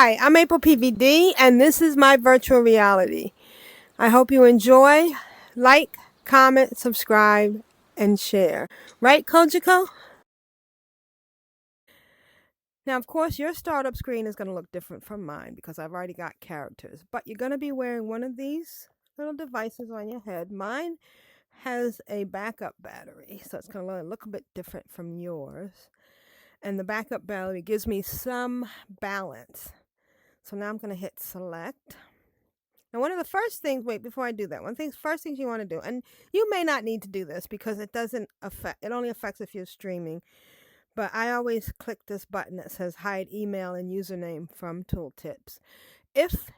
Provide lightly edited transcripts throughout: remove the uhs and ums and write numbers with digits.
Hi, I'm AprilPvd, and this is my virtual reality. I hope you enjoy. Like, comment, subscribe, and share. Right, Kojiko? Now, of course, your startup screen is going to look different from mine because I've already got characters. But you're going to be wearing one of these little devices on your head. Mine has a backup battery, so it's going to look a bit different from yours. And the backup battery gives me some balance. So now I'm going to hit select. Now, one of the first things, wait, before I do that, first things you want to do, and you may not need to do this because it doesn't affect, it only affects if you're streaming, but I always click this button that says hide email and username from tooltips. If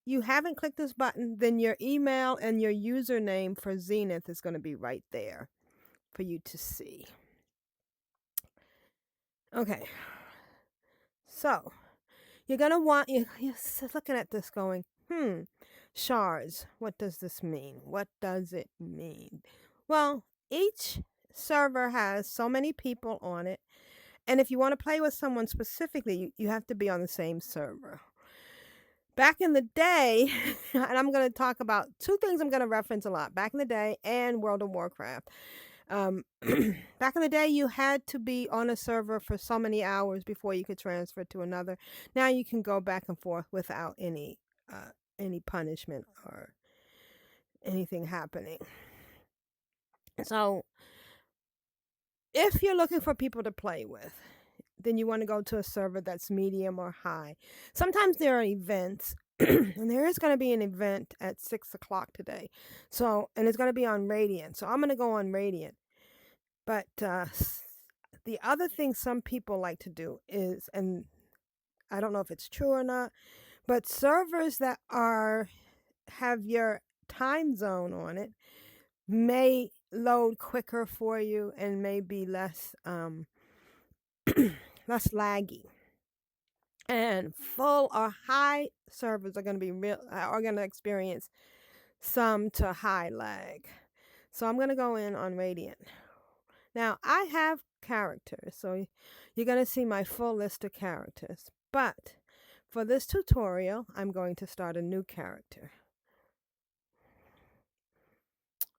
you haven't clicked this button, then your email and your username for Zenith is going to be right there for you to see. Okay, so you're going to want, you're looking at this going, shards, what does this mean? What does it mean? Well, each server has so many people on it, and if you want to play with someone specifically, you have to be on the same server. Back in the day, and I'm going to talk about two things I'm going to reference a lot, back in the day and World of Warcraft. Back in the day, you had to be on a server for so many hours before you could transfer to another. Now you can go back and forth without any punishment or anything happening. So if you're looking for people to play with, then you want to go to a server that's medium or high. Sometimes there are events, and there is going to be an event at 6 o'clock today. So, and it's going to be on Radiant. So I'm going to go on Radiant. But the other thing some people like to do is, and I don't know if it's true or not, but servers that have your time zone on it may load quicker for you and may be less less laggy. And full or high servers are going to experience some to high lag. So I'm going to go in on Radiant. Now I have characters, so you're going to see my full list of characters. But for this tutorial, I'm going to start a new character.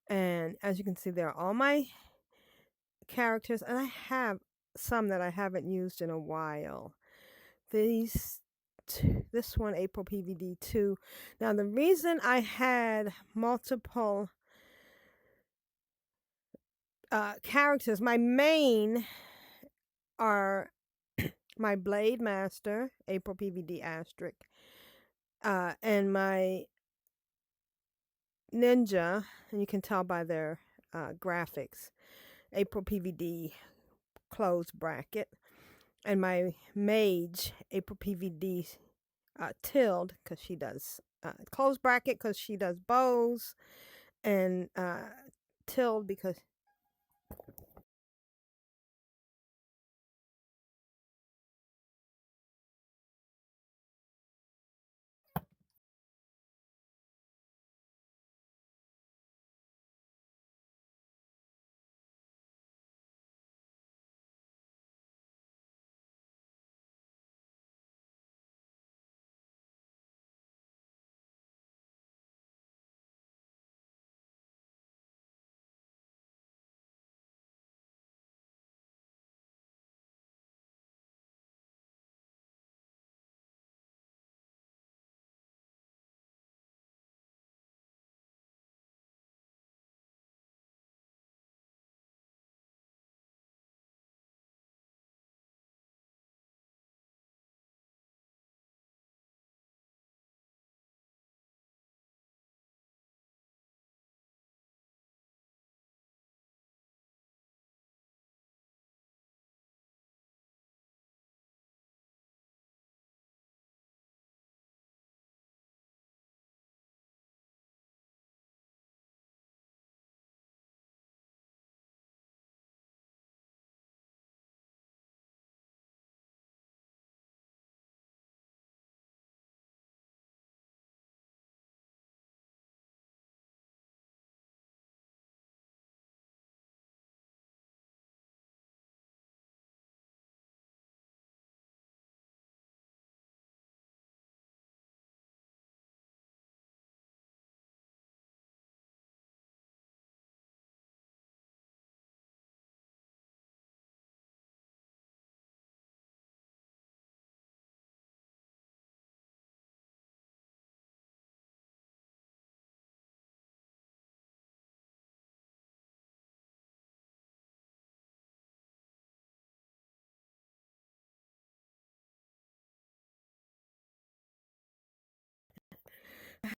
And as you can see, there are all my characters, and I have some that I haven't used in a while. This one, AprilPvd 2. Now, the reason I had multiple characters, my main are my Blade Master, AprilPvd asterisk, and my Ninja, and you can tell by their graphics, AprilPvd close bracket, and my Mage, AprilPvd tilde, because she does close bracket because she does bows, and tilde because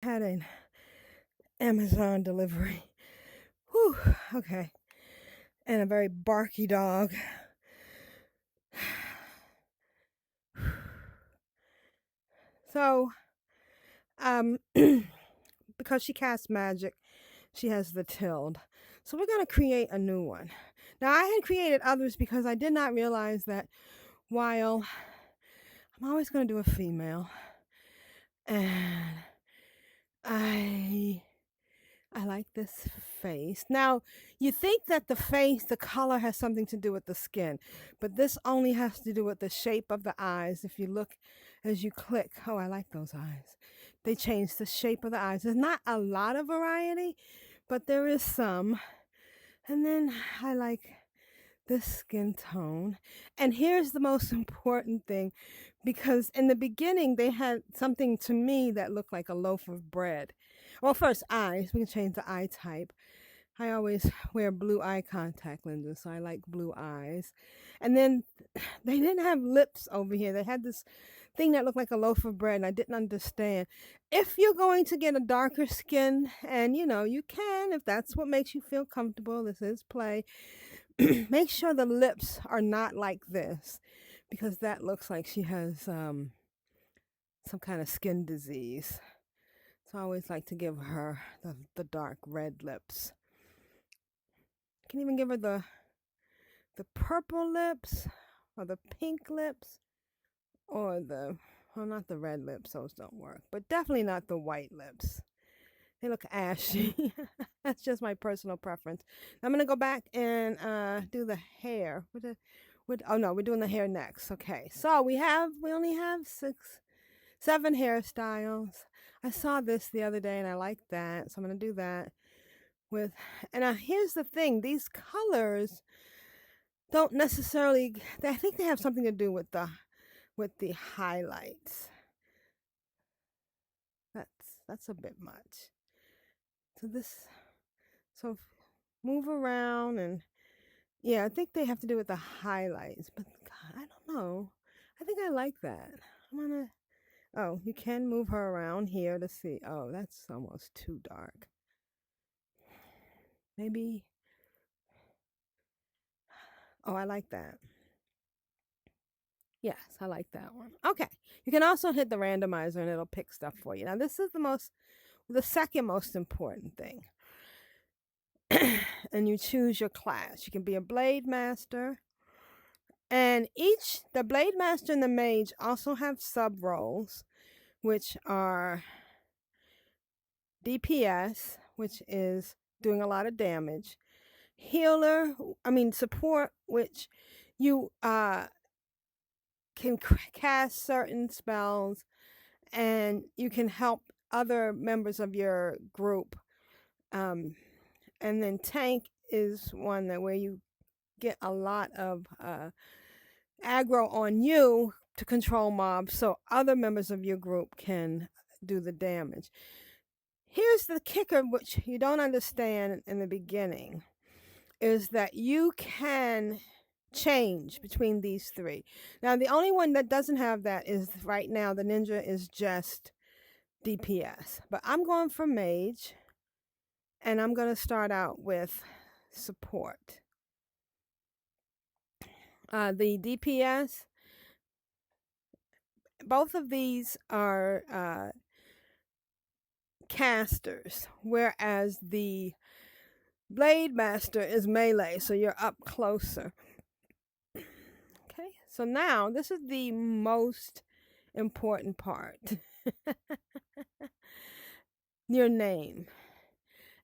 had an Amazon delivery. Whew, okay. And a very barky dog. So, um, because she casts magic, she has the tilde. So we're going to create a new one. Now, I had created others because I did not realize that while I'm always going to do a female, and I like this face. Now, you think that the face, the color has something to do with the skin, but this only has to do with the shape of the eyes. If you look as you click, oh, I like those eyes. They change the shape of the eyes. There's not a lot of variety, but there is some. And then I like this skin tone. And here's the most important thing, because in the beginning they had something to me that looked like a loaf of bread. Well, first, eyes. We can change the eye type. I always wear blue eye contact lenses, so I like blue eyes. And then they didn't have lips over here. They had this thing that looked like a loaf of bread, and I didn't understand. If you're going to get a darker skin, and you can, if that's what makes you feel comfortable, this is play, make sure the lips are not like this, because that looks like she has some kind of skin disease. So I always like to give her the dark red lips. I can even give her the purple lips, or the pink lips, or well, not the red lips, those don't work, but definitely not the white lips. They look ashy. That's just my personal preference. I'm gonna go back and do the hair. Oh no, we're doing the hair next. Okay, so we only have 7 hairstyles. I saw this the other day and I liked that, so I'm gonna do that with. And here's the thing: these colors don't necessarily. I think they have something to do with the highlights. That's a bit much. So move around, and yeah, I think they have to do with the highlights, but God, I don't know. I think I like that. I'm gonna. Oh, you can move her around here to see. Oh, that's almost too dark. Maybe. Oh, I like that. Yes, I like that one. Okay. You can also hit the randomizer and it'll pick stuff for you. Now, this is the second most important thing. And you choose your class. You can be a blade master. And the blade master and the mage also have sub roles, which are DPS, which is doing a lot of damage, support, which you can cast certain spells, and you can help other members of your group. And then tank is one where you get a lot of aggro on you to control mobs, so other members of your group can do the damage. Here's the kicker, which you don't understand in the beginning, is that you can change between these 3. Now, the only one that doesn't have that is right now the ninja is just DPS. But I'm going for mage, and I'm going to start out with support. The DPS, both of these are casters, whereas the blade master is melee, so you're up closer. Okay, so now this is the most important part. Your name.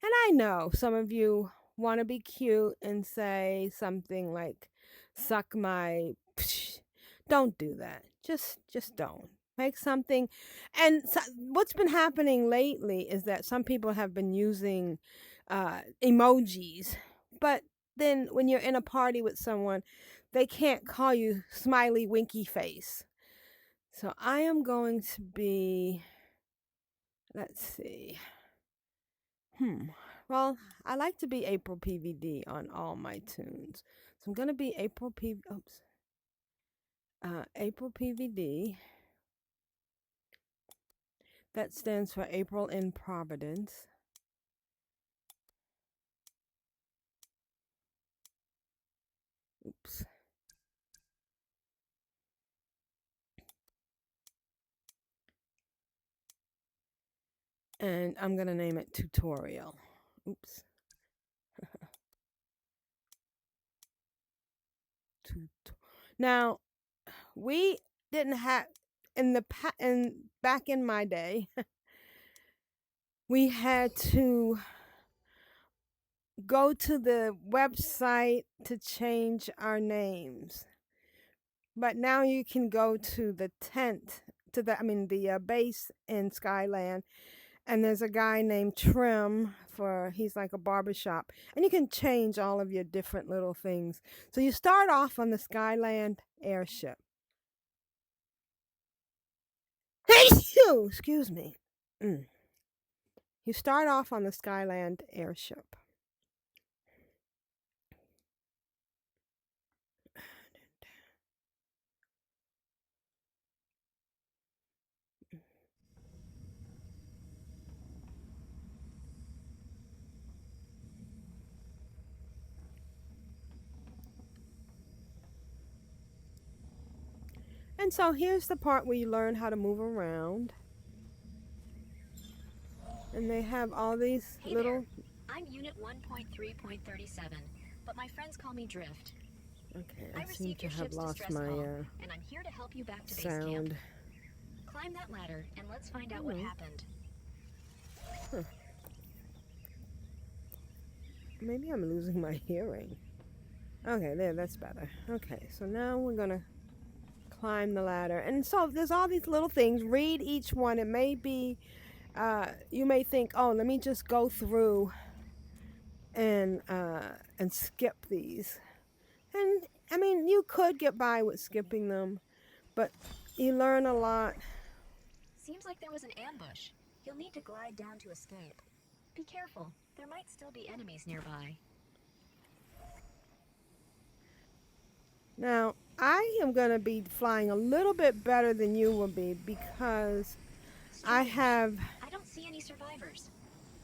And I know some of you want to be cute and say something like suck my psh. Don't do that. Just don't. Make something. And so, what's been happening lately is that some people have been using emojis, but then when you're in a party with someone, they can't call you smiley winky face. So I am going to be, let's see. Well, I like to be AprilPvd on all my tunes. So I'm going to be AprilPvd. That stands for April in Providence. Oops. And I'm going to name it tutorial. Oops. Now, we didn't have back in my day, we had to go to the website to change our names. But now you can go to the tent, the base in Skyland, and there's a guy named Trim he's like a barbershop, and you can change all of your different little things. So you start off on the Skyland airship. Excuse me. You start off on the Skyland airship. And so here's the part where you learn how to move around. And they have all these little... I'm Unit 1.3.37, but my friends call me Drift. Okay, I seem to have lost my and I'm here to help you back to sound. Base camp. Climb that ladder and let's find out what happened. Huh. Maybe I'm losing my hearing. Okay, there, that's better. Okay, so now we're gonna climb the ladder. And so there's all these little things. Read each one. It may be, you may think, oh, let me just go through and skip these. And I mean, you could get by with skipping them, but you learn a lot. Seems like there was an ambush. You'll need to glide down to escape. Be careful. There might still be enemies nearby. Now, I am going to be flying a little bit better than you will be because I don't see any survivors.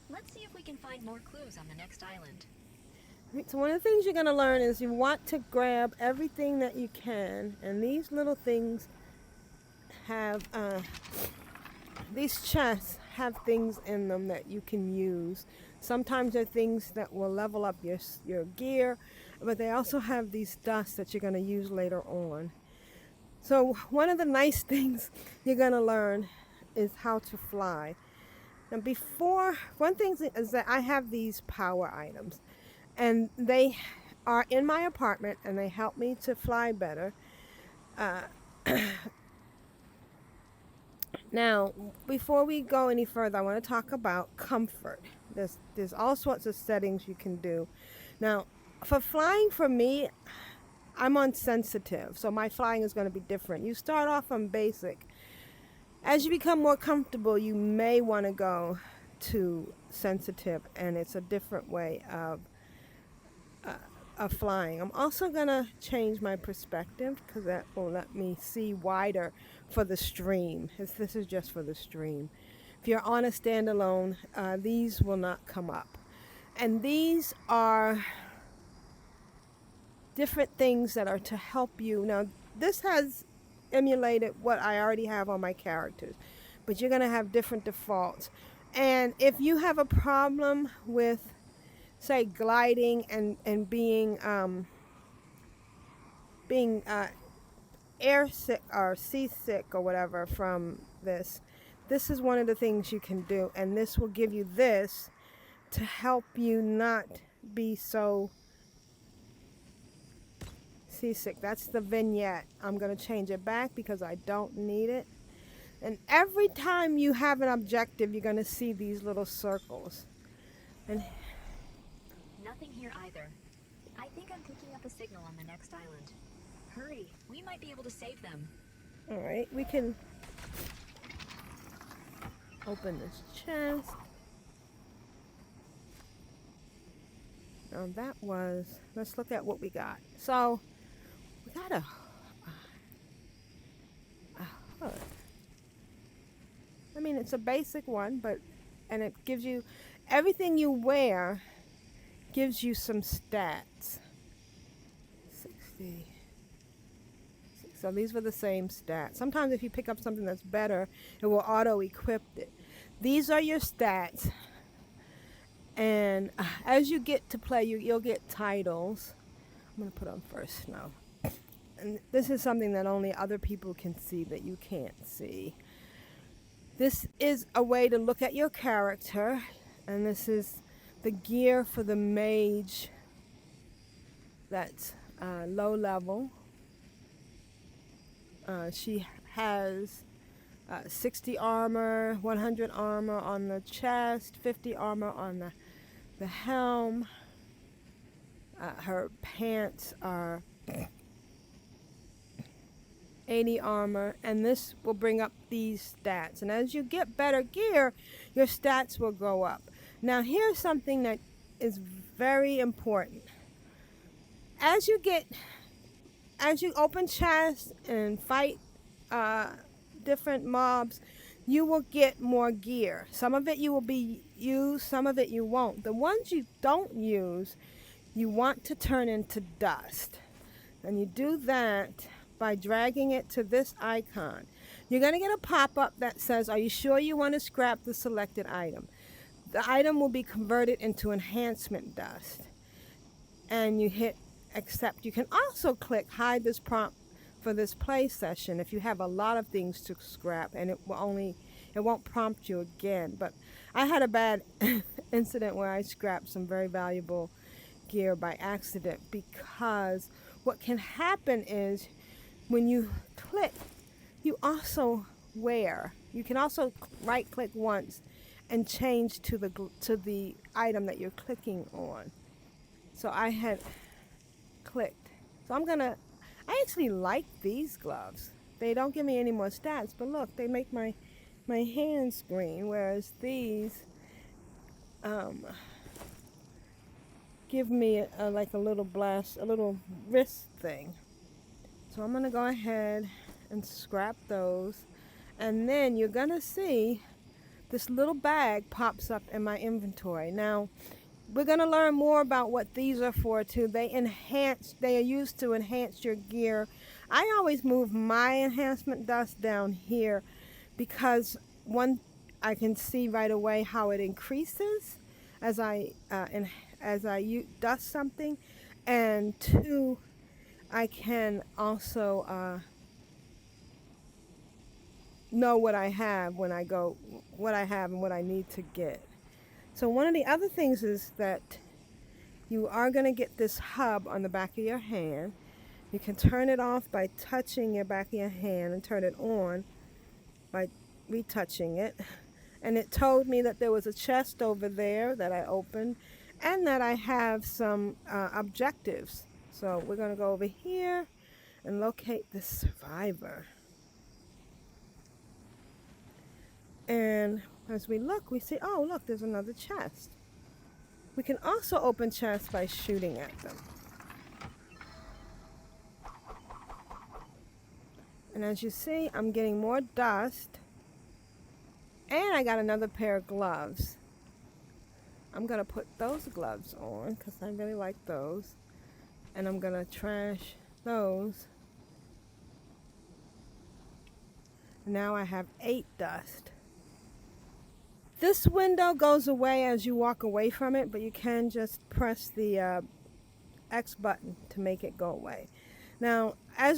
Let's see if we can find more clues on the next island. So one of the things you're going to learn is you want to grab everything that you can, and these little things have, these chests have things in them that you can use. Sometimes they're things that will level up your gear, but they also have these dusts that you're going to use later on. So one of the nice things you're going to learn is how to fly. Now one thing is that I have these power items, and they are in my apartment, and they help me to fly better. Now, before we go any further, I want to talk about comfort. There's all sorts of settings you can do. Now, for flying, for me, I'm on sensitive, so my flying is going to be different. You start off on basic. As you become more comfortable, you may want to go to sensitive, and it's a different way of flying. I'm also going to change my perspective because that will let me see wider for the stream. This is just for the stream. If you're on a standalone, these will not come up. And these are different things that are to help you. Now, this has emulated what I already have on my characters, but you're going to have different defaults. And if you have a problem with, say, gliding and being air sick or seasick or whatever from this is one of the things you can do, and this will give you this to help you not be so seasick. That's the vignette. I'm going to change it back because I don't need it. And every time you have an objective, you're going to see these little circles. And nothing here either. I think I'm picking up a signal on the next island. Hurry, we might be able to save them. All right, we can open this chest. Now let's look at what we got. So we got a hood. I mean, fine. It's a basic one, and it gives you everything you wear gives you some stats. 60. So these were the same stats. Sometimes if you pick up something that's better, it will auto-equip it. These are your stats. And as you get to play, you'll get titles. I'm going to put on first now. And this is something that only other people can see that you can't see. This is a way to look at your character. And this is the gear for the mage that's low level. She has 60 armor, 100 armor on the chest, 50 armor on the helm. Her pants are 80 armor, and this will bring up these stats. And as you get better gear, your stats will go up. Now here's something that is very important. As you open chests and fight different mobs, you will get more gear. Some of it you will be used, some of it you won't. The ones you don't use, you want to turn into dust. And you do that by dragging it to this icon. You're going to get a pop-up that says, are you sure you want to scrap the selected item? The item will be converted into enhancement dust. And you hit accept. You can also click hide this prompt for this play session if you have a lot of things to scrap, and it won't prompt you again. But I had a bad incident where I scrapped some very valuable gear by accident, because what can happen is when you click, you also wear. You can also right click once and change to the item that you're clicking on. So I had clicked. So I actually like these gloves. They don't give me any more stats, but look, they make my hands green, whereas these give me like a little blast, a little wrist thing. So I'm gonna go ahead and scrap those, and then you're gonna see this little bag pops up in my inventory. Now we're going to learn more about what these are for too. They are used to enhance your gear. I always move my enhancement dust down here because I can see right away how it increases as I dust something, and two, I can also know what I have and what I need to get. So one of the other things is that you are going to get this hub on the back of your hand. You can turn it off by touching your back of your hand, and turn it on by retouching it. And it told me that there was a chest over there that I opened, and that I have some objectives. So we're going to go over here and locate the survivor. And as we look, we see, oh look, there's another chest. We can also open chests by shooting at them. And as you see, I'm getting more dust. And I got another pair of gloves. I'm going to put those gloves on because I really like those. And I'm going to trash those. Now I have 8 dust. This window goes away as you walk away from it, but you can just press the X button to make it go away. Now,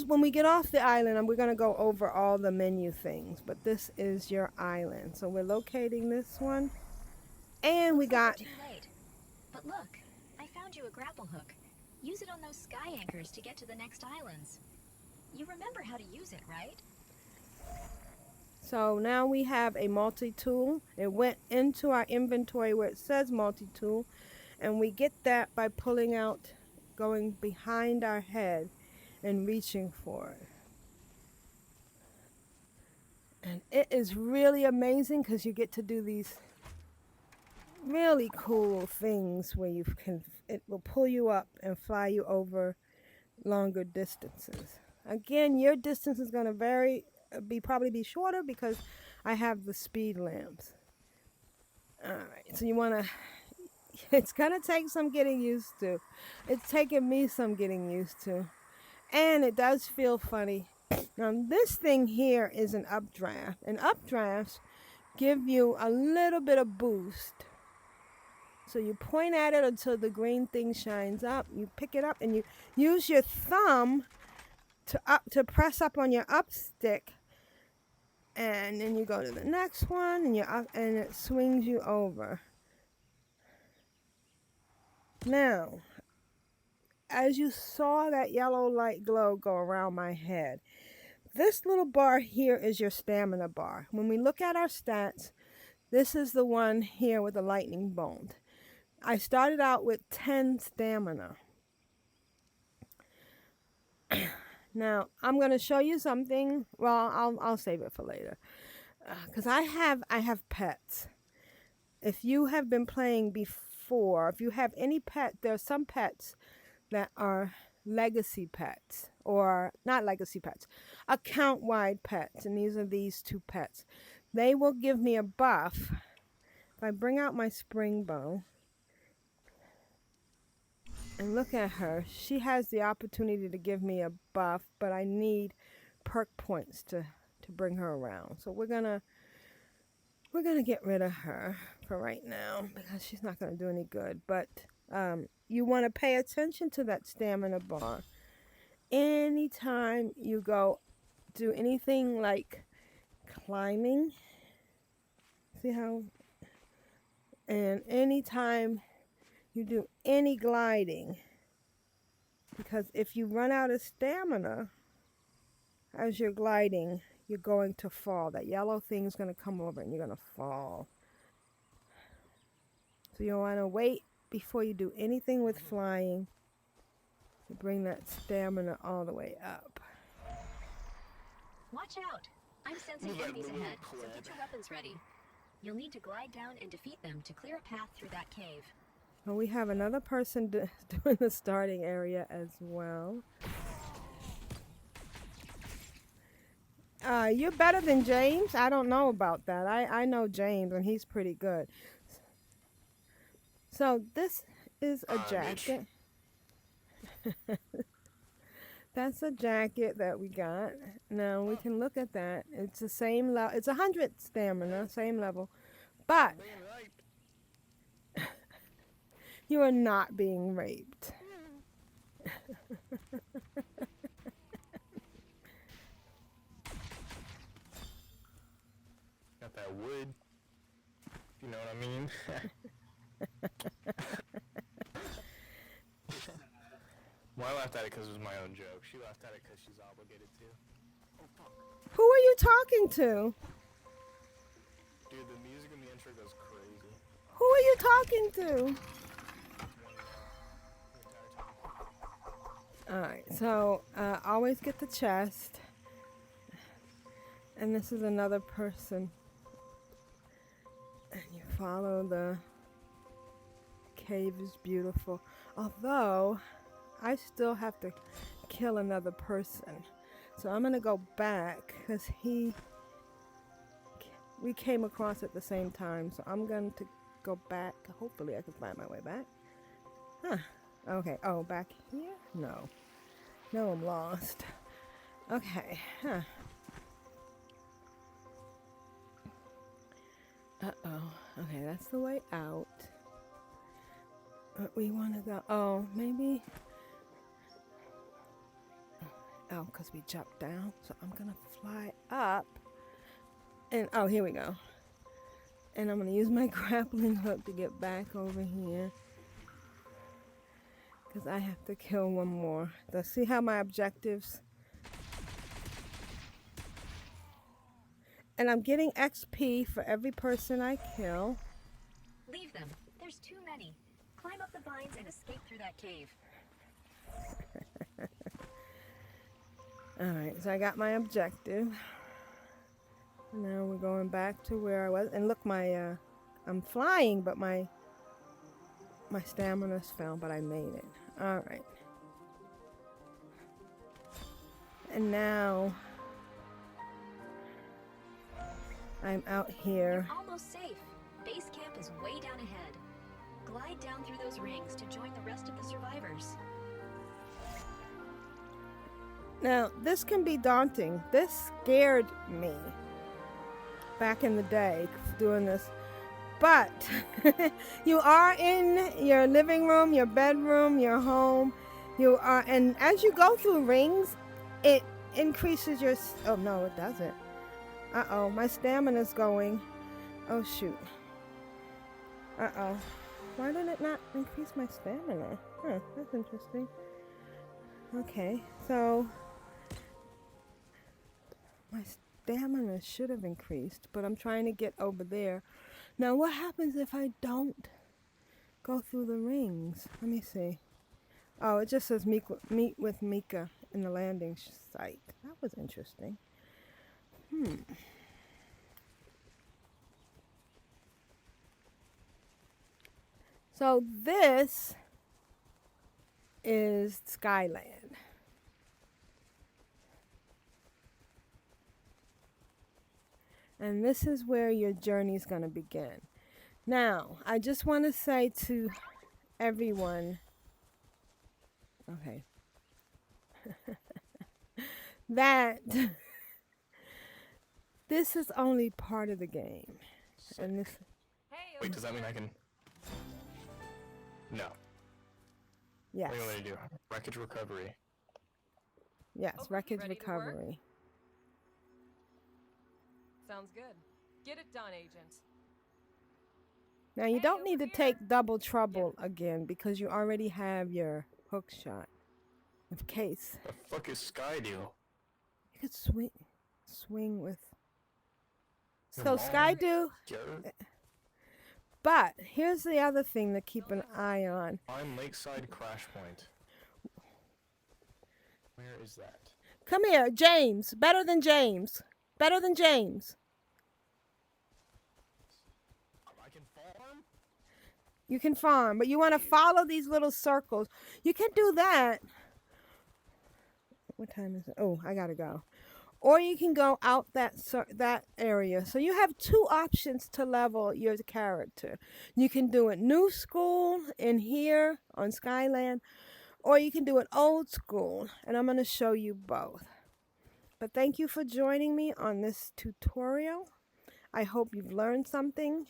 when we get off the island, we're going to go over all the menu things, but this is your island. So we're locating this one, and we got... Too late. But look, I found you a grapple hook. Use it on those sky anchors to get to the next islands. You remember how to use it, right? So now we have a multi-tool. It went into our inventory where it says multi-tool, and we get that by pulling out, going behind our head and reaching for it. And it is really amazing because you get to do these really cool things where it will pull you up and fly you over longer distances. Again, your distance is going to probably be shorter because I have the speed lamps. Alright, so you want to... It's going to take some getting used to. It's taken me some getting used to. And it does feel funny. Now, this thing here is an updraft. And updrafts give you a little bit of boost. So you point at it until the green thing shines up. You pick it up and you use your thumb to press up on your up stick. And then you go to the next one and you're up, and it swings you over. Now, as you saw that yellow light glow go around my head, this little bar here is your stamina bar. When we look at our stats, this is the one here with the lightning bolt. I started out with 10 stamina. Now, I'm going to show you something. Well, I'll save it for later. Because I have pets. If you have been playing before, if you have any pet, there are some pets that are legacy pets, or not legacy pets, account-wide pets, and these are these two pets. They will give me a buff. If I bring out my spring bow and look at her, she has the opportunity to give me a buff, but I need perk points to bring her around. So we're gonna get rid of her for right now because she's not gonna do any good. But you want to pay attention to that stamina bar. Anytime you go do anything like climbing, see how, and anytime you do any gliding, because if you run out of stamina as you're gliding, you're going to fall. That yellow thing's going to come over and you're going to fall. So you want to wait before you do anything with flying to bring that stamina all the way up. Watch out! I'm sensing enemies ahead, so get your weapons ready. You'll need to glide down and defeat them to clear a path through that cave. Well, we have another person doing the starting area as well. You're better than James? I don't know about that. I know James, and he's pretty good. So this is a jacket. That's a jacket that we got. Now we can look at that. It's the same level. It's 100 stamina, same level. But you are not being raped. Got that wood. You know what I mean? Well, I laughed at it because it was my own joke. She laughed at it because she's obligated to. Oh, fuck. Who are you talking to? Dude, the music in the intro goes crazy. Who are you talking to? Alright, so always get the chest. And this is another person. And you follow the cave is beautiful. Although, I still have to kill another person. So I'm going to go back because we came across at the same time. So I'm going to go back. Hopefully I can find my way back. Huh. Okay. Oh, back here? No. No, I'm lost. Okay. Huh. Uh-oh. Okay, that's the way out. But we want to go... Oh, maybe... Oh, because we jumped down. So I'm going to fly up. And, oh, here we go. And I'm going to use my grappling hook to get back over here. Because I have to kill one more. So see how my objectives... And I'm getting XP for every person I kill. Leave them. There's too many. Climb up the vines and escape through that cave. Alright, so I got my objective. Now we're going back to where I was. And look, my I'm flying, but my stamina's fell, but I made it. Alright. And now I'm out here. You're almost safe. Base camp is way down ahead. Glide down through those rings to join the rest of the survivors. Now, this can be daunting. This scared me back in the day doing this. But you are in your living room, your bedroom, your home. You are, and as you go through rings, it increases your. Oh no, it doesn't. Uh-oh, my stamina's going. Oh shoot. Uh-oh. Why did it not increase my stamina? Huh, that's interesting. Okay, so my stamina should have increased, but I'm trying to get over there. Now, what happens if I don't go through the rings? Let me see. Oh, it just says meet with Mika in the landing site. That was interesting. So this is Skyland. And this is where your journey is going to begin. Now, I just want to say to everyone, okay, that this is only part of the game. And this. Wait, does that mean I can? No. Yes. What do you want me to do? Wreckage recovery. Yes, Okay, wreckage ready to work? recovery. Sounds good. Get it done, Agent. Now you Hey, don't need over to here. take double trouble again because you already have your hook shot. In case The fuck is Sky do? you could swing with. Your So mom? Sky do. Garrett? But here's the other thing to keep an eye on. I'm Lakeside Crash Point. Where is that? Come here, James. Better than James. Better than James. I can farm? You can farm, but you want to follow these little circles. You can do that. What time is it? Oh, I gotta go. Or you can go out that area. So you have two options to level your character. You can do it new school in here on Skyland, or you can do it old school, and I'm going to show you both. But thank you for joining me on this tutorial. I hope you've learned something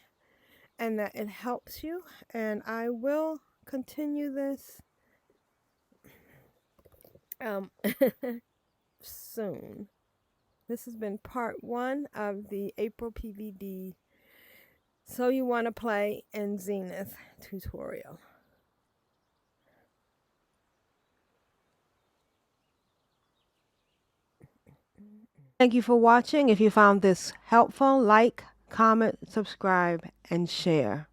and that it helps you, and I will continue this soon. This has been part 1 of the AprilPvd So You Want to Play in Zenith tutorial. Thank you for watching. If you found this helpful, like, comment, subscribe, and share.